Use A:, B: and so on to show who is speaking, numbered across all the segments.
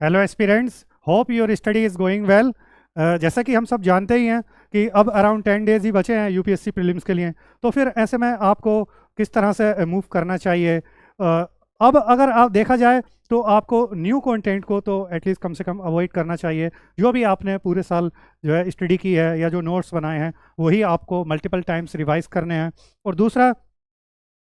A: Hello aspirants, hope your study is going well. जैसा कि हम सब जानते ही हैं कि अब अराउंड 10 डेज ही बचे हैं यूपीएससी प्रीलिम्स के लिए। तो फिर ऐसे में आपको किस तरह से मूव करना चाहिए। अब अगर आप देखा जाए तो आपको न्यू कंटेंट को तो एटलीस्ट कम से कम अवॉइड करना चाहिए। जो भी आपने पूरे साल जो है स्टडी की है या जो नोट्स बनाए हैं वही आपको मल्टीपल टाइम्स रिवाइज करने हैं। और दूसरा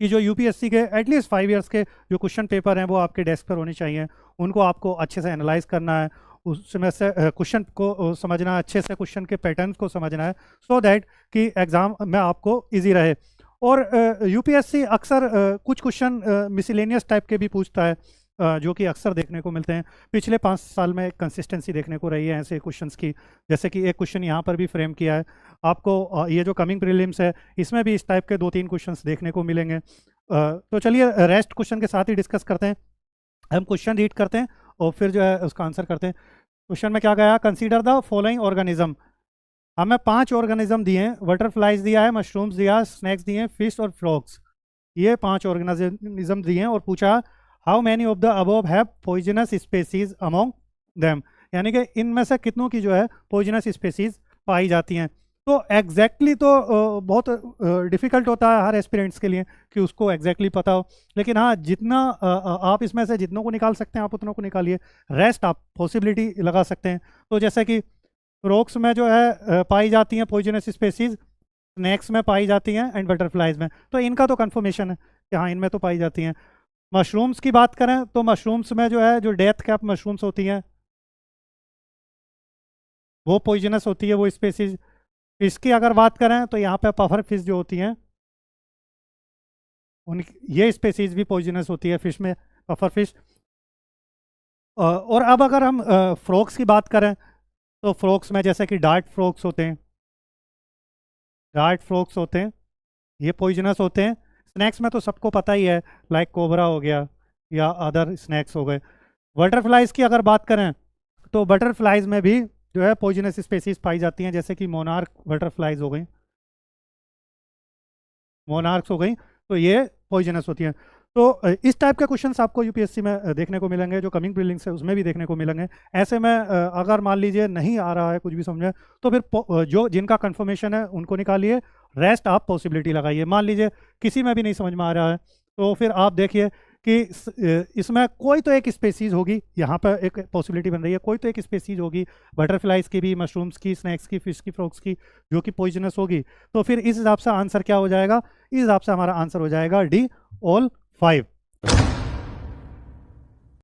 A: कि जो यूपीएससी के एटलीस्ट 5 इयर्स के जो क्वेश्चन पेपर हैं वो आपके डेस्क पर होने चाहिए। उनको आपको अच्छे से एनालाइज करना है, उसमें से क्वेश्चन को समझना है, अच्छे से क्वेश्चन के पैटर्न्स को समझना है, सो दैट कि एग्ज़ाम में आपको इजी रहे। और यूपीएससी अक्सर कुछ क्वेश्चन मिसलेनियस टाइप के भी पूछता है, जो कि अक्सर देखने को मिलते हैं। पिछले 5 साल में कंसिस्टेंसी देखने को रही है ऐसे क्वेश्चंस की। जैसे कि एक क्वेश्चन यहाँ पर भी फ्रेम किया है आपको, ये जो कमिंग प्रीलिम्स है इसमें भी इस टाइप के 2-3 क्वेश्चंस देखने को मिलेंगे। तो चलिए रेस्ट क्वेश्चन के साथ ही डिस्कस करते हैं। हम क्वेश्चन रीड करते हैं और फिर जो है उसका आंसर करते हैं। क्वेश्चन में क्या गया, कंसीडर द फॉलोइंग ऑर्गेनिज्म। हमें 5 ऑर्गेनिज्म दिए हैं, बटरफ्लाइज दिया है, मशरूम्स दिया है, स्नैक्स दिए हैं, फिश और फ्रॉग्स। ये 5 ऑर्गेनिज्म दिए हैं और पूछा how many of the above have poisonous species among them, यानी कि इनमें से कितनों की जो है पॉइजनस स्पेसीज पाई जाती हैं। तो एग्जैक्टली तो बहुत डिफ़िकल्ट होता है हर एस्पिरेंट्स के लिए कि उसको एग्जैक्टली पता हो। लेकिन हाँ, जितना आप इसमें से जितनों को निकाल सकते हैं आप उतनों को निकालिए, रेस्ट आप पॉसिबिलिटी लगा सकते हैं। तो जैसे कि फ्रॉग्स में जो है पाई जाती हैं पॉइजनस स्पेसीज, स्नैक्स में पाई जाती हैं एंड बटरफ्लाइज में, तो इनका तो कन्फर्मेशन है कि हाँ इनमें तो पाई जाती हैं। मशरूम्स की बात करें तो मशरूम्स में जो है जो डेथ कैप मशरूम्स होती हैं वो पॉइजनस होती है, वो स्पेसीज। फिश की अगर बात करें तो यहाँ पे पफर फिश जो होती हैं उन ये स्पेसीज भी पॉइजनस होती है फिश में, पफर फिश। और अब अगर हम फ्रॉग्स की बात करें तो फ्रॉग्स में जैसे कि डार्ट फ्रॉग्स होते हैं, डार्ट फ्रॉग्स होते हैं, ये पॉइजनस होते हैं। स्नैक्स में तो सबको पता ही है, लाइक कोबरा हो गया या अदर स्नैक्स हो गए। बटरफ्लाइज की अगर बात करें तो बटरफ्लाइज में भी जो है पॉइजनस स्पेसीज पाई जाती हैं, जैसे कि मोनार्क बटरफ्लाइज हो गई, मोनार्क्स हो गई, तो ये पॉइजनस होती हैं। तो इस टाइप के क्वेश्चंस आपको यूपीएससी में देखने को मिलेंगे, जो कमिंग प्रीलिम्स है उसमें भी देखने को मिलेंगे। ऐसे में अगर मान लीजिए नहीं आ रहा है कुछ भी समझे तो फिर जो जिनका कंफर्मेशन है उनको निकालिए, रेस्ट आप पॉसिबिलिटी लगाइए। मान लीजिए किसी में भी नहीं समझ में आ रहा है तो फिर आप देखिए कि इसमें कोई तो एक स्पेसीज होगी, यहाँ पर एक पॉसिबिलिटी बन रही है, कोई तो एक स्पेसीज होगी बटरफ्लाइज की भी, मशरूम्स की, स्नैक्स की, फिश की, फ्रॉग्स की, जो कि पॉइजनस होगी। तो फिर इस हिसाब से आंसर क्या हो जाएगा, इस हिसाब से हमारा आंसर हो जाएगा डी, ऑल 5।